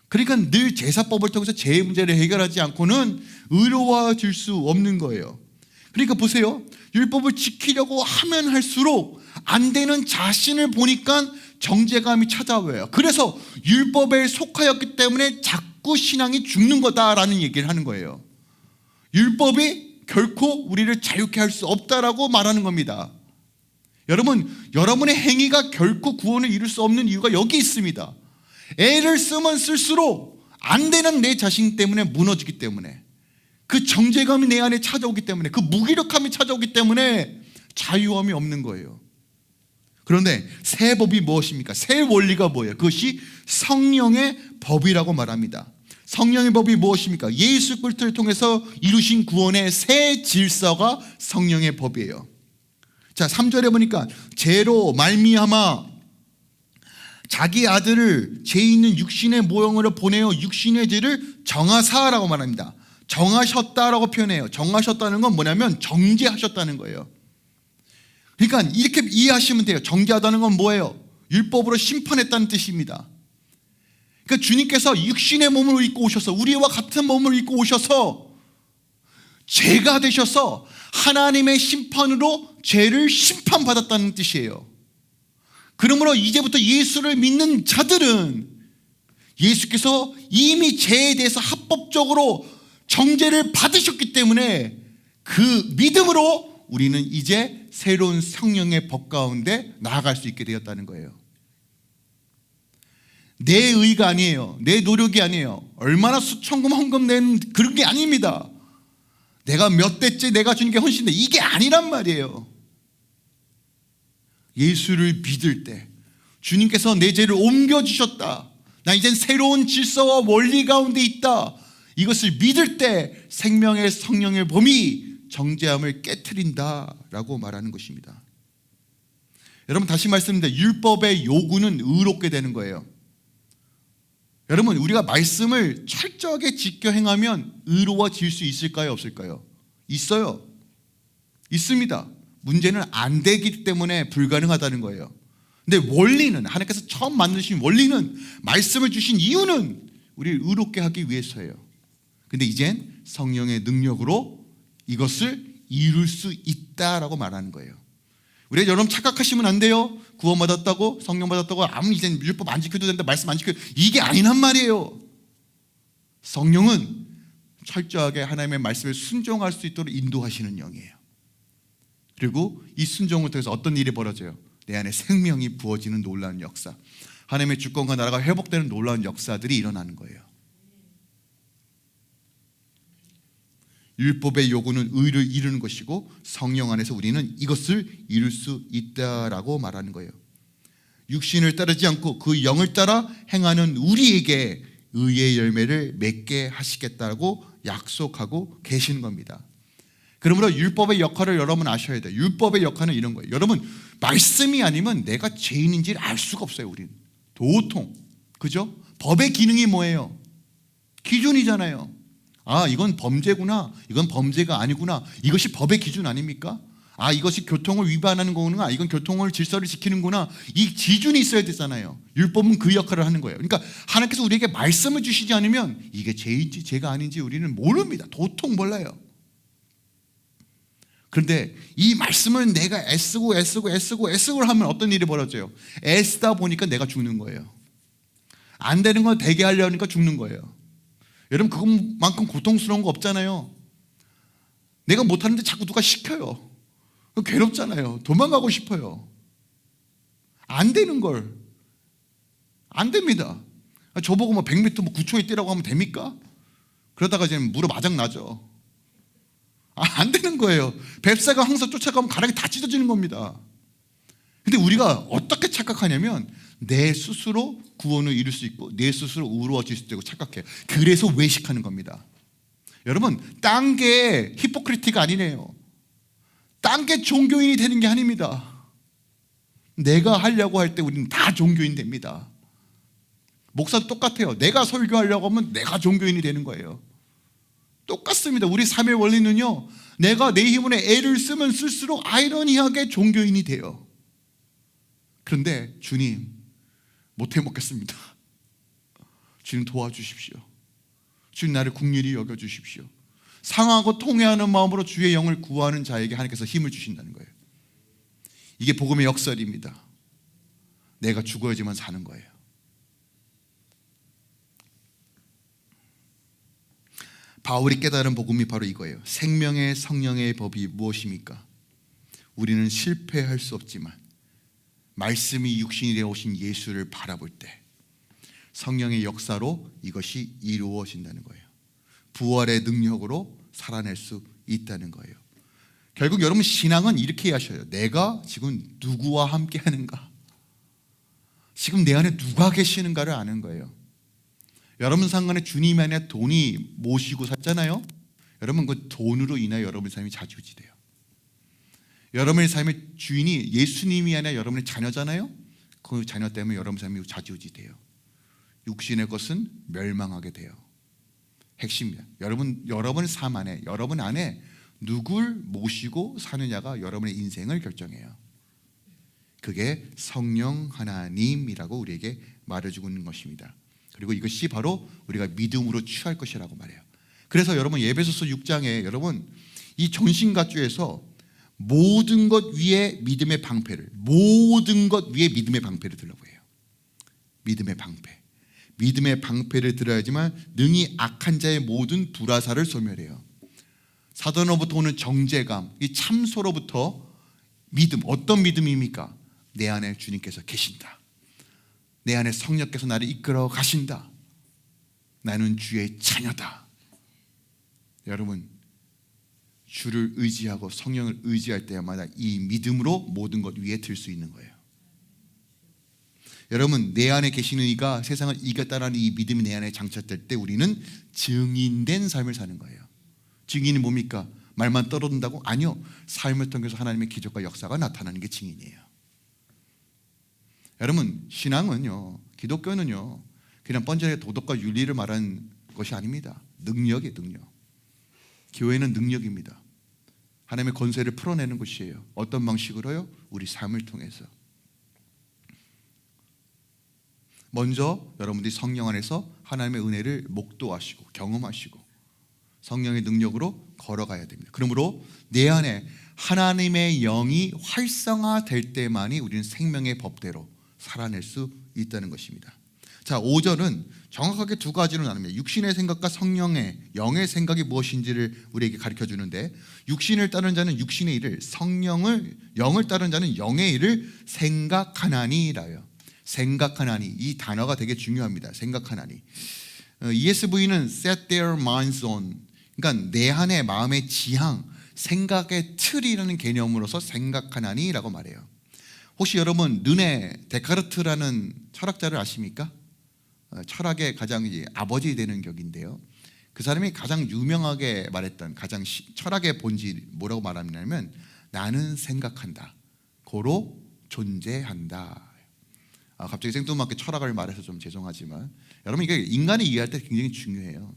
그러니까 늘 제사법을 통해서 죄의 문제를 해결하지 않고는 의로워질 수 없는 거예요. 그러니까 보세요, 율법을 지키려고 하면 할수록 안 되는 자신을 보니까 정죄감이 찾아와요. 그래서 율법에 속하였기 때문에 자꾸 신앙이 죽는 거다라는 얘기를 하는 거예요. 율법이 결코 우리를 자유케 할 수 없다라고 말하는 겁니다. 여러분, 여러분의 행위가 결코 구원을 이룰 수 없는 이유가 여기 있습니다. 애를 쓰면 쓸수록 안 되는 내 자신 때문에 무너지기 때문에, 그 정죄감이 내 안에 찾아오기 때문에, 그 무기력함이 찾아오기 때문에 자유함이 없는 거예요. 그런데 새 법이 무엇입니까? 새 원리가 뭐예요? 그것이 성령의 법이라고 말합니다. 성령의 법이 무엇입니까? 예수 그리스도를 통해서 이루신 구원의 새 질서가 성령의 법이에요. 자, 3절에 보니까 죄로 말미암아 자기 아들을 죄 있는 육신의 모형으로 보내어 육신의 죄를 정하사라고 말합니다. 정하셨다라고 표현해요. 정하셨다는 건 뭐냐면 정죄하셨다는 거예요. 그러니까 이렇게 이해하시면 돼요. 정죄하다는 건 뭐예요? 율법으로 심판했다는 뜻입니다. 그러니까 주님께서 육신의 몸을 입고 오셔서, 우리와 같은 몸을 입고 오셔서 죄가 되셔서 하나님의 심판으로 죄를 심판받았다는 뜻이에요. 그러므로 이제부터 예수를 믿는 자들은 예수께서 이미 죄에 대해서 합법적으로 정죄를 받으셨기 때문에 그 믿음으로 우리는 이제 새로운 성령의 법 가운데 나아갈 수 있게 되었다는 거예요. 내 의가 아니에요. 내 노력이 아니에요. 얼마나 수천금 헌금 낸 그런 게 아닙니다. 내가 몇 대째 내가 주님께 헌신돼, 이게 아니란 말이에요. 예수를 믿을 때 주님께서 내 죄를 옮겨주셨다, 나 이젠 새로운 질서와 원리 가운데 있다, 이것을 믿을 때 생명의 성령의 범이 정죄함을 깨트린다라고 말하는 것입니다. 여러분, 다시 말씀드립니다. 율법의 요구는 의롭게 되는 거예요. 여러분, 우리가 말씀을 철저하게 지켜 행하면 의로워질 수 있을까요? 없을까요? 있어요. 있습니다. 문제는 안 되기 때문에 불가능하다는 거예요. 근데 원리는, 하나님께서 처음 만드신 원리는, 말씀을 주신 이유는 우리를 의롭게 하기 위해서예요. 근데 이젠 성령의 능력으로 이것을 이룰 수 있다라고 말하는 거예요. 우리가 여러분 착각하시면 안 돼요. 구원받았다고, 성령 받았다고 이젠 율법 안 지켜도 된다, 말씀 안 지켜도, 이게 아니란 말이에요. 성령은 철저하게 하나님의 말씀에 순종할 수 있도록 인도하시는 영이에요. 그리고 이 순종을 통해서 어떤 일이 벌어져요? 내 안에 생명이 부어지는 놀라운 역사, 하나님의 주권과 나라가 회복되는 놀라운 역사들이 일어나는 거예요. 율법의 요구는 의를 이루는 것이고, 성령 안에서 우리는 이것을 이룰 수 있다라고 말하는 거예요. 육신을 따르지 않고 그 영을 따라 행하는 우리에게 의의 열매를 맺게 하시겠다고 약속하고 계시는 겁니다. 그러므로 율법의 역할을 여러분 아셔야 돼요. 율법의 역할은 이런 거예요. 여러분, 말씀이 아니면 내가 죄인인지를 알 수가 없어요. 우리는 도통, 그죠? 법의 기능이 뭐예요? 기준이잖아요. 아, 이건 범죄구나, 이건 범죄가 아니구나, 이것이 법의 기준 아닙니까? 아, 이것이 교통을 위반하는 거구나, 이건 교통을 질서를 지키는구나, 이 기준이 있어야 되잖아요. 율법은 그 역할을 하는 거예요. 그러니까 하나님께서 우리에게 말씀을 주시지 않으면 이게 죄인지 죄가 아닌지 우리는 모릅니다. 도통 몰라요. 그런데 이 말씀을 내가 애쓰고 하면 어떤 일이 벌어져요? 애쓰다 보니까 내가 죽는 거예요. 안 되는 걸 되게 하려니까 죽는 거예요. 여러분, 그것만큼 고통스러운 거 없잖아요. 내가 못하는데 자꾸 누가 시켜요. 괴롭잖아요. 도망가고 싶어요. 안 되는 걸. 안 됩니다. 저보고 100m 9초에 뛰라고 하면 됩니까? 그러다가 이제 무릎 아작 나죠. 안 되는 거예요. 뱁새가 항상 쫓아가면 가락이 다 찢어지는 겁니다. 근데 우리가 어떻게 착각하냐면 내 스스로 구원을 이룰 수 있고 내 스스로 의로워질 수 있다고 착각해요. 그래서 외식하는 겁니다. 여러분, 딴 게 히포크리트가 아니네요. 딴 게 종교인이 되는 게 아닙니다. 내가 하려고 할 때 우리는 다 종교인 됩니다. 목사도 똑같아요. 내가 설교하려고 하면 내가 종교인이 되는 거예요. 똑같습니다. 우리 삶의 원리는요, 내가 내 힘으로 애를 쓰면 쓸수록 아이러니하게 종교인이 돼요. 그런데 주님, 못해 먹겠습니다. 주님 도와주십시오. 주님 나를 긍휼히 여겨주십시오. 상하고 통회하는 마음으로 주의 영을 구하는 자에게 하나님께서 힘을 주신다는 거예요. 이게 복음의 역설입니다. 내가 죽어야지만 사는 거예요. 바울이 깨달은 복음이 바로 이거예요. 생명의 성령의 법이 무엇입니까? 우리는 실패할 수 없지만 말씀이 육신이 되어 오신 예수를 바라볼 때 성령의 역사로 이것이 이루어진다는 거예요. 부활의 능력으로 살아낼 수 있다는 거예요. 결국 여러분 신앙은 이렇게 하셔요. 내가 지금 누구와 함께 하는가? 지금 내 안에 누가 계시는가를 아는 거예요. 여러분 상관에 주님 안에 돈이 모시고 샀잖아요. 여러분 그 돈으로 인하여 여러분의 삶이 좌지우지돼요. 여러분의 삶의 주인이 예수님이 아니라 여러분의 자녀잖아요. 그 자녀 때문에 여러분 삶이 좌지우지돼요. 육신의 것은 멸망하게 돼요. 핵심이야. 여러분의 삶 안에, 여러분 안에 누굴 모시고 사느냐가 여러분의 인생을 결정해요. 그게 성령 하나님이라고 우리에게 말해주고 있는 것입니다. 그리고 이것이 바로 우리가 믿음으로 취할 것이라고 말해요. 그래서 여러분 예배소서 6장에 여러분 이 전신갑주에서 모든 것 위에 믿음의 방패를, 모든 것 위에 믿음의 방패를 들라고 해요. 믿음의 방패. 믿음의 방패를 들어야지만 능히 악한 자의 모든 불화살을 소멸해요. 사단으로부터 오는 정죄감, 이 참소로부터 믿음, 어떤 믿음입니까? 내 안에 주님께서 계신다. 내 안에 성령께서 나를 이끌어 가신다. 나는 주의 자녀다. 여러분 주를 의지하고 성령을 의지할 때마다 이 믿음으로 모든 것 위에 들 수 있는 거예요. 여러분 내 안에 계시는 이가 세상을 이겼다라는 이 믿음이 내 안에 장착될 때 우리는 증인된 삶을 사는 거예요. 증인이 뭡니까? 말만 떨어진다고? 아니요. 삶을 통해서 하나님의 기적과 역사가 나타나는 게 증인이에요. 여러분 신앙은요, 기독교는요 그냥 뻔뻔하게 도덕과 윤리를 말하는 것이 아닙니다. 능력이에요. 능력. 교회는 능력입니다. 하나님의 권세를 풀어내는 것이에요. 어떤 방식으로요? 우리 삶을 통해서. 먼저 여러분들이 성령 안에서 하나님의 은혜를 목도하시고 경험하시고 성령의 능력으로 걸어가야 됩니다. 그러므로 내 안에 하나님의 영이 활성화될 때만이 우리는 생명의 법대로 살아낼 수 있다는 것입니다. 자, 5절은 정확하게 두 가지로 나눕니다. 육신의 생각과 성령의 영의 생각이 무엇인지를 우리에게 가르쳐 주는데, 육신을 따르는 자는 육신의 일을, 영을 따르는 자는 영의 일을 생각하나니라요. 생각하나니, 이 단어가 되게 중요합니다. 생각하나니. ESV는 set their minds on, 그러니까 내 안에 마음의 지향, 생각의 틀이라는 개념으로서 생각하나니라고 말해요. 혹시 여러분 르네 데카르트라는 철학자를 아십니까? 철학의 가장 아버지 되는 격인데요. 그 사람이 가장 유명하게 말했던 철학의 본질 뭐라고 말하냐면 나는 생각한다. 고로 존재한다. 갑자기 생뚱맞게 철학을 말해서 좀 죄송하지만 여러분 이게 인간이 이해할 때 굉장히 중요해요.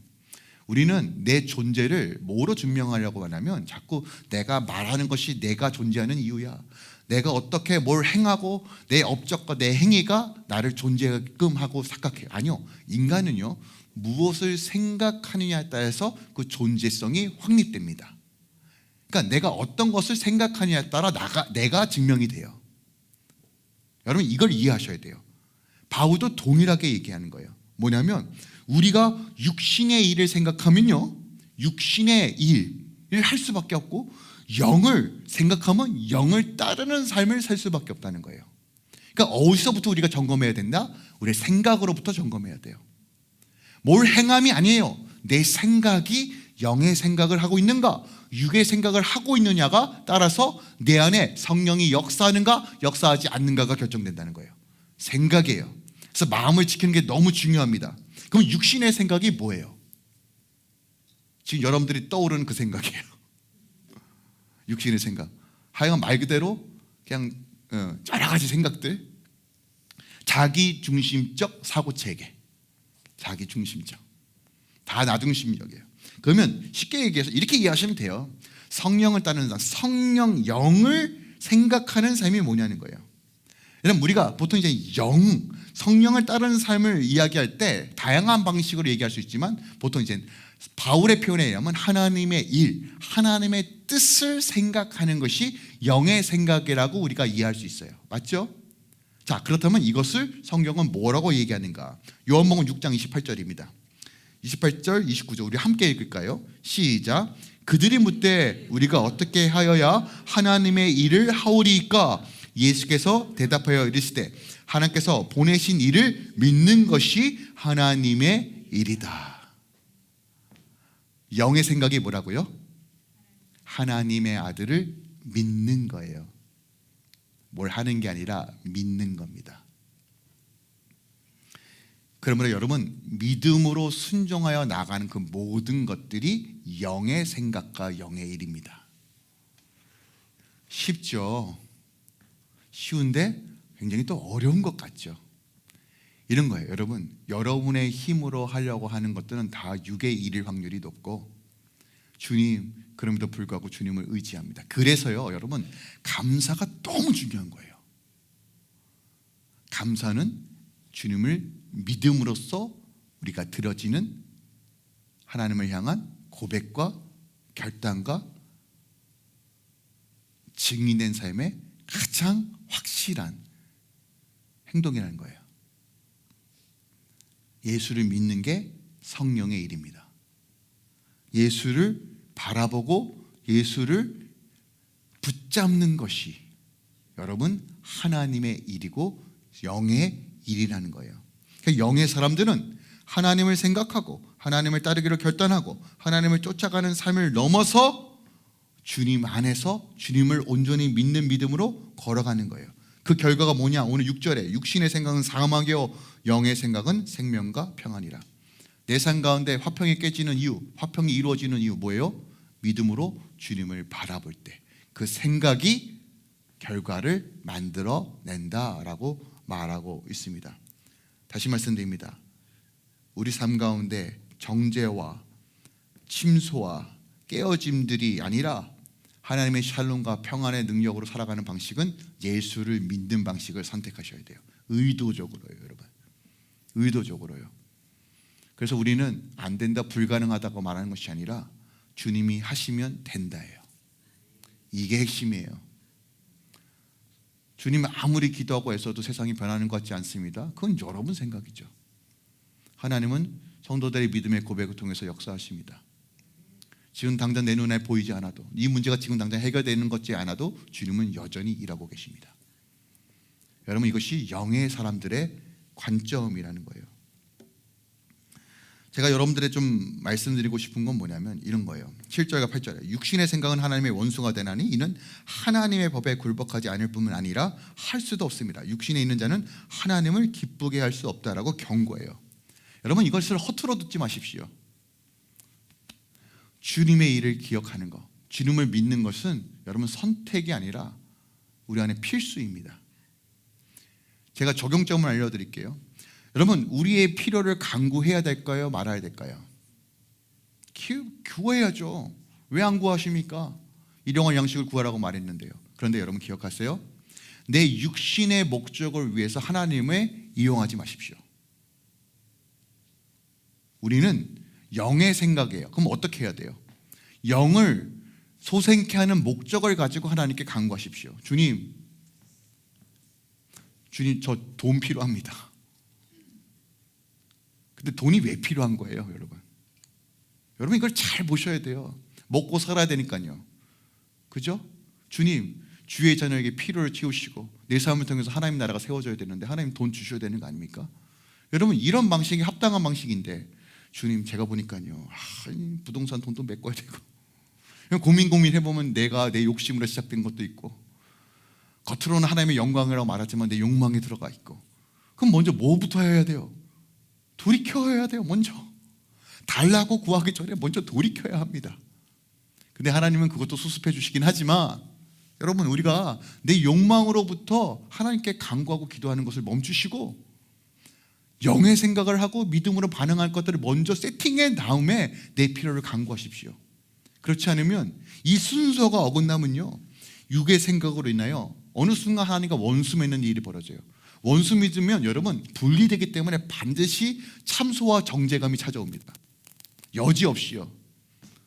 우리는 내 존재를 뭐로 증명하려고 하냐면 자꾸 내가 말하는 것이 내가 존재하는 이유야. 내가 어떻게 뭘 행하고 내 업적과 내 행위가 나를 존재하게끔 하고 착각해요. 아니요. 인간은요 무엇을 생각하느냐에 따라서 그 존재성이 확립됩니다. 그러니까 내가 어떤 것을 생각하느냐에 따라 내가 증명이 돼요. 여러분 이걸 이해하셔야 돼요. 바울도 동일하게 얘기하는 거예요. 뭐냐면 우리가 육신의 일을 생각하면요 육신의 일을 할 수밖에 없고 영을 생각하면 영을 따르는 삶을 살 수밖에 없다는 거예요. 그러니까 어디서부터 우리가 점검해야 된다? 우리의 생각으로부터 점검해야 돼요. 뭘 행함이 아니에요. 내 생각이 영의 생각을 하고 있는가, 육의 생각을 하고 있느냐가 따라서 내 안에 성령이 역사하는가 역사하지 않는가가 결정된다는 거예요. 생각이에요. 그래서 마음을 지키는 게 너무 중요합니다. 그럼 육신의 생각이 뭐예요? 지금 여러분들이 떠오르는 그 생각이에요. 육신의 생각. 하여간 말 그대로 그냥 여러 가지 생각들. 자기중심적 사고체계. 자기중심적. 다 나중심적이에요. 그러면 쉽게 얘기해서 이렇게 이해하시면 돼요. 성령을 따르는 사람, 성령 영을 생각하는 삶이 뭐냐는 거예요. 여러분 우리가 보통 이제 성령을 따르는 삶을 이야기할 때 다양한 방식으로 얘기할 수 있지만 보통 이제 바울의 표현에 의하면 하나님의 일, 하나님의 뜻을 생각하는 것이 영의 생각이라고 우리가 이해할 수 있어요. 맞죠? 자, 그렇다면 이것을 성경은 뭐라고 얘기하는가? 요한복음 6장 28절입니다. 28절, 29절 우리 함께 읽을까요? 시작. 그들이 묻되 우리가 어떻게 하여야 하나님의 일을 하오리이까? 예수께서 대답하여 이르시되 하나님께서 보내신 이를 믿는 것이 하나님의 일이다. 영의 생각이 뭐라고요? 하나님의 아들을 믿는 거예요. 뭘 하는 게 아니라 믿는 겁니다. 그러므로 여러분, 믿음으로 순종하여 나가는 그 모든 것들이 영의 생각과 영의 일입니다. 쉽죠? 쉬운데 굉장히 또 어려운 것 같죠? 이런 거예요. 여러분, 여러분의 힘으로 하려고 하는 것들은 다 육의 일일 확률이 높고, 주님, 그럼에도 불구하고 주님을 의지합니다. 그래서요, 여러분, 감사가 너무 중요한 거예요. 감사는 주님을 믿음으로써 우리가 드려지는 하나님을 향한 고백과 결단과 증인된 삶의 가장 확실한 행동이라는 거예요. 예수를 믿는 게 성령의 일입니다. 예수를 바라보고 예수를 붙잡는 것이 여러분 하나님의 일이고 영의 일이라는 거예요. 그러니까 영의 사람들은 하나님을 생각하고 하나님을 따르기로 결단하고 하나님을 쫓아가는 삶을 넘어서 주님 안에서 주님을 온전히 믿는 믿음으로 걸어가는 거예요. 그 결과가 뭐냐? 오늘 6절에 육신의 생각은 사망이요 영의 생각은 생명과 평안이라. 내 삶 가운데 화평이 깨지는 이유, 화평이 이루어지는 이유 뭐예요? 믿음으로 주님을 바라볼 때 그 생각이 결과를 만들어낸다라고 말하고 있습니다. 다시 말씀드립니다. 우리 삶 가운데 정죄와 침소와 깨어짐들이 아니라 하나님의 샬롬과 평안의 능력으로 살아가는 방식은 예수를 믿는 방식을 선택하셔야 돼요. 의도적으로요, 여러분. 의도적으로요. 그래서 우리는 안 된다, 불가능하다고 말하는 것이 아니라 주님이 하시면 된다예요. 이게 핵심이에요. 주님 아무리 기도하고 애써도 세상이 변하는 것 같지 않습니다. 그건 여러분 생각이죠. 하나님은 성도들의 믿음의 고백을 통해서 역사하십니다. 지금 당장 내 눈에 보이지 않아도, 이 문제가 지금 당장 해결되는 것지 않아도 주님은 여전히 일하고 계십니다. 여러분, 이것이 영의 사람들의 관점이라는 거예요. 제가 여러분들의 좀 말씀드리고 싶은 건 뭐냐면 이런 거예요. 7절과 8절에 육신의 생각은 하나님의 원수가 되나니 이는 하나님의 법에 굴복하지 않을 뿐만 아니라 할 수도 없습니다. 육신에 있는 자는 하나님을 기쁘게 할 수 없다라고 경고해요. 여러분, 이것을 허투루 듣지 마십시오. 주님의 일을 기억하는 것, 주님을 믿는 것은 여러분 선택이 아니라 우리 안에 필수입니다. 제가 적용점을 알려드릴게요. 여러분, 우리의 필요를 간구해야 될까요? 말아야 될까요? 구해야죠. 왜 안 구하십니까? 일용할 양식을 구하라고 말했는데요. 그런데 여러분 기억하세요? 내 육신의 목적을 위해서 하나님을 이용하지 마십시오. 우리는 영의 생각이에요. 그럼 어떻게 해야 돼요? 영을 소생케 하는 목적을 가지고 하나님께 간구하십시오. 주님, 저 돈 필요합니다. 근데 돈이 왜 필요한 거예요, 여러분? 여러분, 이걸 잘 보셔야 돼요. 먹고 살아야 되니까요. 그죠? 주님, 주의 자녀에게 필요를 채우시고 내 삶을 통해서 하나님 나라가 세워져야 되는데 하나님 돈 주셔야 되는 거 아닙니까? 여러분, 이런 방식이 합당한 방식인데 주님, 제가 보니까요, 부동산 돈도 메꿔야 되고 고민해보면 내가 내 욕심으로 시작된 것도 있고 겉으로는 하나님의 영광이라고 말하지만 내 욕망이 들어가 있고, 그럼 먼저 뭐부터 해야 돼요? 돌이켜야 돼요. 먼저 달라고 구하기 전에 먼저 돌이켜야 합니다. 근데 하나님은 그것도 수습해 주시긴 하지만 여러분, 우리가 내 욕망으로부터 하나님께 간구하고 기도하는 것을 멈추시고 영의 생각을 하고 믿음으로 반응할 것들을 먼저 세팅해 다음에 내 필요를 간구하십시오. 그렇지 않으면 이 순서가 어긋나면요, 육의 생각으로 인하여 어느 순간 하나님과 원수 맺는 일이 벌어져요. 원수 믿으면 여러분 분리되기 때문에 반드시 참소와 정죄감이 찾아옵니다. 여지없이요.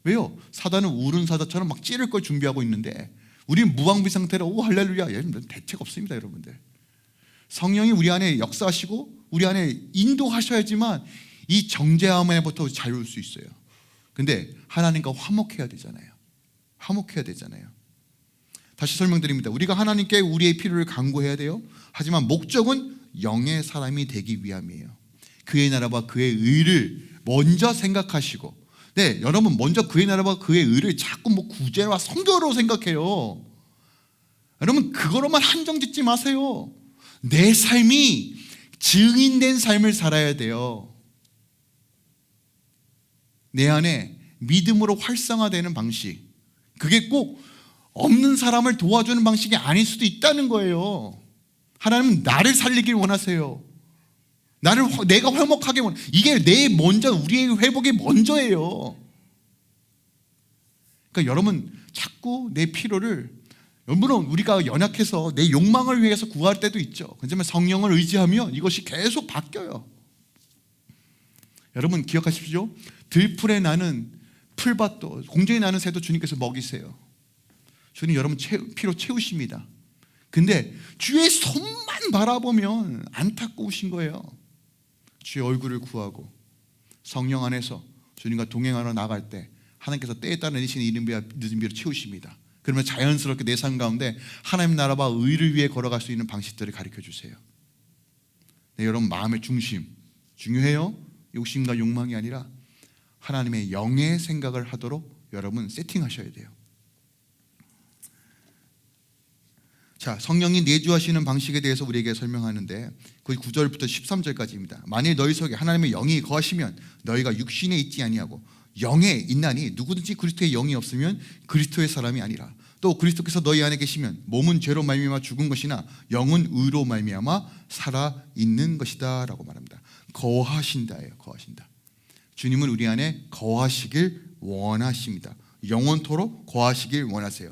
왜요? 사단은 울은 사자처럼 막 찌를 걸 준비하고 있는데 우리는 무방비 상태로 오 할렐루야, 여러분 대책 없습니다. 여러분들 성령이 우리 안에 역사하시고 우리 안에 인도하셔야지만 이 정죄함에부터 자유할 수 있어요. 근데 하나님과 화목해야 되잖아요. 화목해야 되잖아요. 다시 설명드립니다. 우리가 하나님께 우리의 필요를 간구해야 돼요. 하지만 목적은 영의 사람이 되기 위함이에요. 그의 나라와 그의 의를 먼저 생각하시고, 네, 여러분 먼저 그의 나라와 그의 의를 자꾸 구제와 성교로 생각해요. 여러분 그거로만 한정짓지 마세요. 내 삶이 증인된 삶을 살아야 돼요. 내 안에 믿음으로 활성화되는 방식, 그게 꼭 없는 사람을 도와주는 방식이 아닐 수도 있다는 거예요. 하나님은 나를 살리길 원하세요. 내가 회복하게 이게 우리의 회복이 먼저예요. 그러니까 여러분 자꾸 내 필요를, 물론 우리가 연약해서 내 욕망을 위해서 구할 때도 있죠. 하지만 성령을 의지하면 이것이 계속 바뀌어요. 여러분 기억하십시오. 들풀에 나는 풀밭도, 공중에 나는 새도 주님께서 먹이세요. 주님 여러분 필요 채우십니다. 근데 주의 손만 바라보면 안타까우신 거예요. 주의 얼굴을 구하고 성령 안에서 주님과 동행하러 나갈 때 하나님께서 때에 따라 내리시는 늦은 비로 채우십니다. 그러면 자연스럽게 내 삶 가운데 하나님 나라와 의를 위해 걸어갈 수 있는 방식들을 가르쳐 주세요. 네, 여러분 마음의 중심 중요해요. 욕심과 욕망이 아니라 하나님의 영의 생각을 하도록 여러분 세팅하셔야 돼요. 자, 성령이 내주하시는 방식에 대해서 우리에게 설명하는데 그 9절부터 13절까지입니다. 만일 너희 속에 하나님의 영이 거하시면 너희가 육신에 있지 아니하고 영에 있나니 누구든지 그리스도의 영이 없으면 그리스도의 사람이 아니라. 또 그리스도께서 너희 안에 계시면 몸은 죄로 말미암아 죽은 것이나 영은 의로 말미암아 살아 있는 것이다 라고 말합니다. 거하신다예요. 거하신다. 주님은 우리 안에 거하시길 원하십니다. 영원토록 거하시길 원하세요.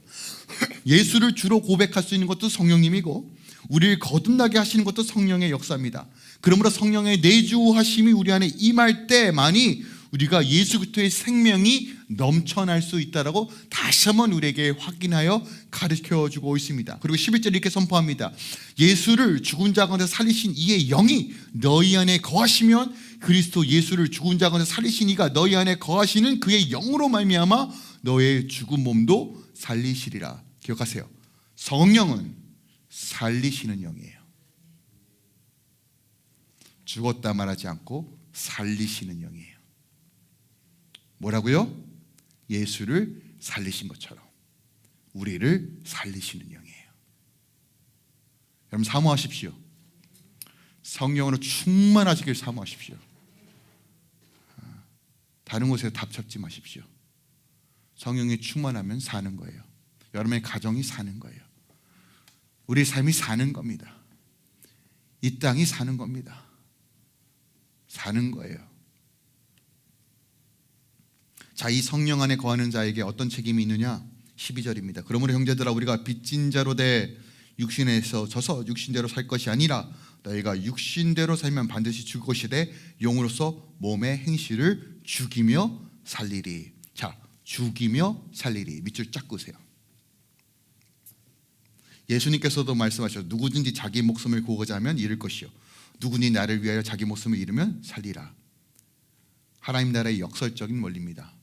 예수를 주로 고백할 수 있는 것도 성령님이고 우리를 거듭나게 하시는 것도 성령의 역사입니다. 그러므로 성령의 내주하심이 우리 안에 임할 때만이 우리가 예수 그리스도의 생명이 넘쳐날 수 있다라고 다시 한번 우리에게 확인하여 가르쳐주고 있습니다. 그리고 11절 이렇게 선포합니다. 예수를 죽은 자 가운데 살리신 이의 영이 너희 안에 거하시면 그리스도 예수를 죽은 자 가운데 살리신 이가 너희 안에 거하시는 그의 영으로 말미암아 너의 죽은 몸도 살리시리라. 기억하세요. 성령은 살리시는 영이에요. 죽었다 말하지 않고 살리시는 영이에요. 뭐라고요? 예수를 살리신 것처럼 우리를 살리시는 영이에요. 여러분 사모하십시오. 성령으로 충만하시길 사모하십시오. 다른 곳에 답 찾지 마십시오. 성령이 충만하면 사는 거예요. 여러분의 가정이 사는 거예요. 우리 삶이 사는 겁니다. 이 땅이 사는 겁니다. 사는 거예요. 자, 이 성령 안에 거하는 자에게 어떤 책임이 있느냐? 12절입니다. 그러므로 형제들아 우리가 빚진 자로 돼 육신에서 져서 육신대로 살 것이 아니라 너희가 육신대로 살면 반드시 죽을 것이되 영으로서 몸의 행실을 죽이며 살리리. 자, 죽이며 살리리. 밑줄 쫙 그으세요. 예수님께서도 말씀하셨죠. 누구든지 자기 목숨을 구하고자 하면 잃을 것이요 누구니 나를 위하여 자기 목숨을 잃으면 살리라. 하나님 나라의 역설적인 원리입니다.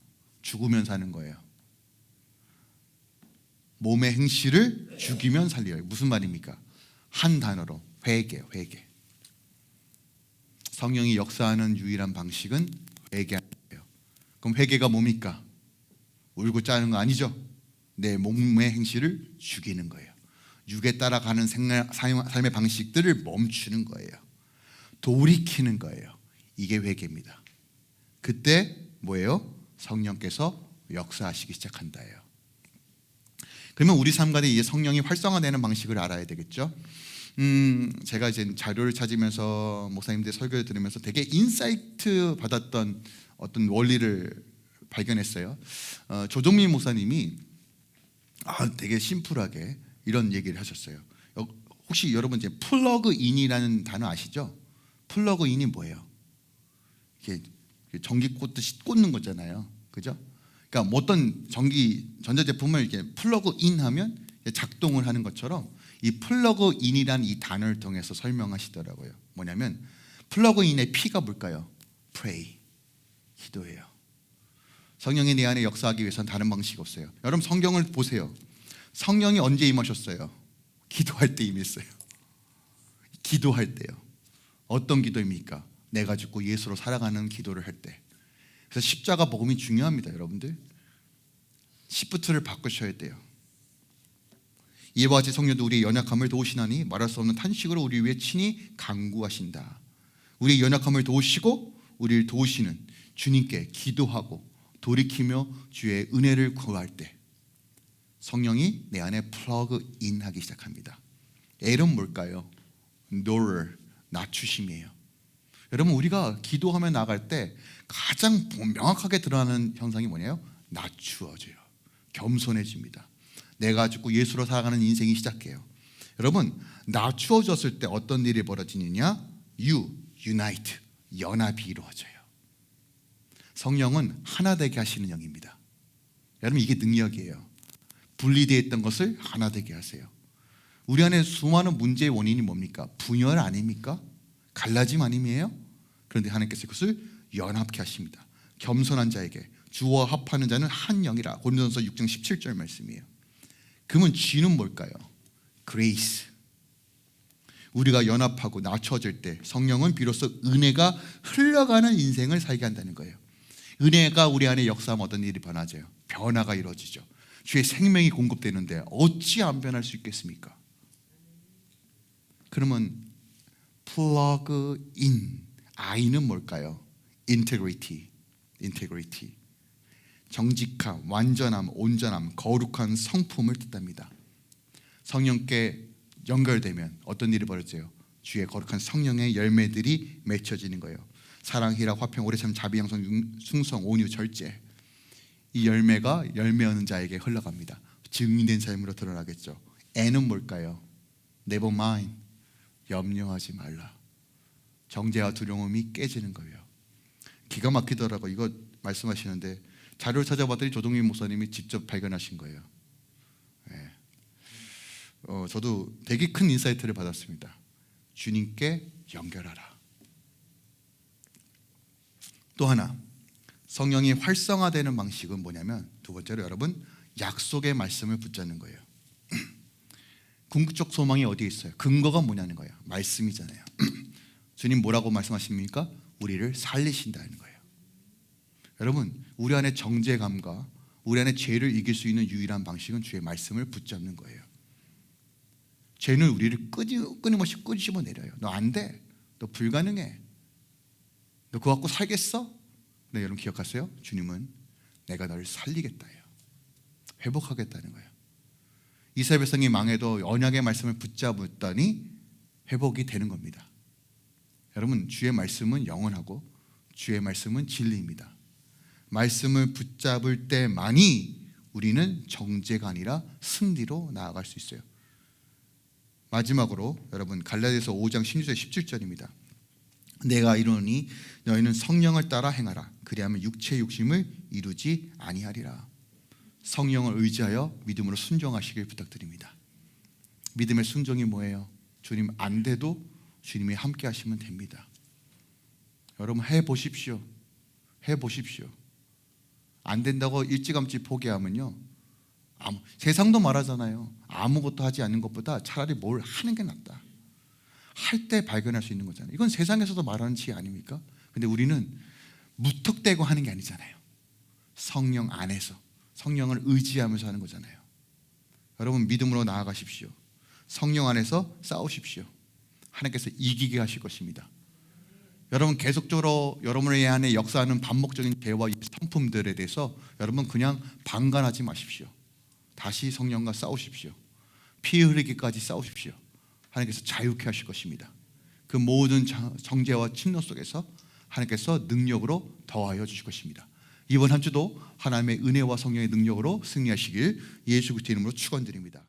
죽으면 사는 거예요. 몸의 행실을 죽이면 살리라. 무슨 말입니까? 한 단어로 회개, 회개. 성령이 역사하는 유일한 방식은 회개하는 거예요. 그럼 회개가 뭡니까? 울고 짜는 거 아니죠? 내 몸의 행실을 죽이는 거예요. 육에 따라가는 삶의 방식들을 멈추는 거예요. 돌이키는 거예요. 이게 회개입니다. 그때 뭐예요? 성령께서 역사하시기 시작한다예요. 그러면 우리 삶 가운데 이 성령이 활성화되는 방식을 알아야 되겠죠. 제가 이제 자료를 찾으면서 목사님들 설교를 들으면서 되게 인사이트 받았던 어떤 원리를 발견했어요. 조정민 목사님이 되게 심플하게 이런 얘기를 하셨어요. 혹시 여러분 이제 플러그인이라는 단어 아시죠? 플러그인이 뭐예요? 이게 전기 꽂듯이 꽂는 거잖아요. 그죠? 그러니까 어떤 전자제품을 이렇게 플러그인 하면 작동을 하는 것처럼 이 플러그인이란 이 단어를 통해서 설명하시더라고요. 뭐냐면 플러그인의 P가 뭘까요? Pray, 기도예요. 성령이 내 안에 역사하기 위해서는 다른 방식이 없어요. 여러분 성경을 보세요. 성령이 언제 임하셨어요? 기도할 때 임했어요. 기도할 때요. 어떤 기도입니까? 내가 죽고 예수로 살아가는 기도를 할 때. 그래서 십자가 복음이 중요합니다, 여러분들. 시프트를 바꾸셔야 돼요. 이와 같이 성령도 우리의 연약함을 도우시나니 말할 수 없는 탄식으로 우리 위해 친히 간구하신다. 우리의 연약함을 도우시고 우리를 도우시는 주님께 기도하고 돌이키며 주의 은혜를 구할 때 성령이 내 안에 플러그인하기 시작합니다. L은 뭘까요? Knower, 낮추심이에요. 여러분 우리가 기도하며 나갈 때 가장 명확하게 드러나는 현상이 뭐냐요? 낮추어져요. 겸손해집니다. 내가 죽고 예수로 살아가는 인생이 시작해요. 여러분 낮추어졌을 때 어떤 일이 벌어지느냐? unite, 연합이 이루어져요. 성령은 하나 되게 하시는 영입니다. 여러분 이게 능력이에요. 분리되어 있던 것을 하나 되게 하세요. 우리 안에 수많은 문제의 원인이 뭡니까? 분열 아닙니까? 갈라짐 아님이에요? 그런데 하나님께서 그것을 연합케 하십니다. 겸손한 자에게 주와 합하는 자는 한 영이라. 고린도전서 6장 17절 말씀이에요. 그러면 G는 뭘까요? Grace. 우리가 연합하고 낮춰질 때 성령은 비로소 은혜가 흘러가는 인생을 살게 한다는 거예요. 은혜가 우리 안에 역사하면 어떤 일이 변화져요? 변화가 이루어지죠. 주의 생명이 공급되는데 어찌 안 변할 수 있겠습니까? 그러면 plug in, I는 뭘까요? integrity, 정직함, 완전함, 온전함, 거룩한 성품을 뜻합니다. 성령께 연결되면 어떤 일이 벌어져요? 주의 거룩한 성령의 열매들이 맺혀지는 거예요. 사랑, 희락, 화평, 오래 참, 자비, 양선, 충성, 온유, 절제. 이 열매가 열매 얻는 자에게 흘러갑니다. 증인된 삶으로 드러나겠죠. N은 뭘까요? Never mind, 염려하지 말라. 정죄와 두려움이 깨지는 거예요. 기가 막히더라고. 이거 말씀하시는데 자료를 찾아봤더니 조동민 목사님이 직접 발견하신 거예요. 네. 저도 되게 큰 인사이트를 받았습니다. 주님께 연결하라. 또 하나, 성령이 활성화되는 방식은 뭐냐면 두 번째로 여러분 약속의 말씀을 붙잡는 거예요. 궁극적 소망이 어디에 있어요? 근거가 뭐냐는 거예요. 말씀이잖아요. 주님 뭐라고 말씀하십니까? 우리를 살리신다는 거예요. 여러분 우리 안에 정죄감과 우리 안에 죄를 이길 수 있는 유일한 방식은 주의 말씀을 붙잡는 거예요. 죄는 우리를 끊임없이 끄집어 내려요. 너 안 돼. 너 불가능해. 너 그거 갖고 살겠어? 네, 여러분 기억하세요? 주님은 내가 너를 살리겠다예요. 회복하겠다는 거예요. 이스라엘 백성이 망해도 언약의 말씀을 붙잡았더니 회복이 되는 겁니다. 여러분 주의 말씀은 영원하고 주의 말씀은 진리입니다. 말씀을 붙잡을 때만이 우리는 정죄가 아니라 승리로 나아갈 수 있어요. 마지막으로 여러분 갈라디아서 5장 16절 17절입니다. 내가 이르노니 너희는 성령을 따라 행하라. 그리하면 육체의 욕심을 이루지 아니하리라. 성령을 의지하여 믿음으로 순종하시길 부탁드립니다. 믿음의 순종이 뭐예요? 주님 안 돼도 주님이 함께 하시면 됩니다. 여러분 해보십시오. 안 된다고 일찌감치 포기하면요, 세상도 말하잖아요. 아무것도 하지 않는 것보다 차라리 뭘 하는 게 낫다. 할 때 발견할 수 있는 거잖아요. 이건 세상에서도 말하는 지 아닙니까? 근데 우리는 무턱대고 하는 게 아니잖아요. 성령 안에서 성령을 의지하면서 하는 거잖아요. 여러분 믿음으로 나아가십시오. 성령 안에서 싸우십시오. 하나님께서 이기게 하실 것입니다. 여러분 계속적으로 여러분의 안에 역사하는 반복적인 대화 성품들에 대해서 여러분 그냥 방관하지 마십시오. 다시 성령과 싸우십시오. 피 흐르기까지 싸우십시오. 하나님께서 자유케 하실 것입니다. 그 모든 정죄와 침노 속에서 하나님께서 능력으로 더하여 주실 것입니다. 이번 한 주도 하나님의 은혜와 성령의 능력으로 승리하시길 예수 그리스도의 이름으로 축원드립니다.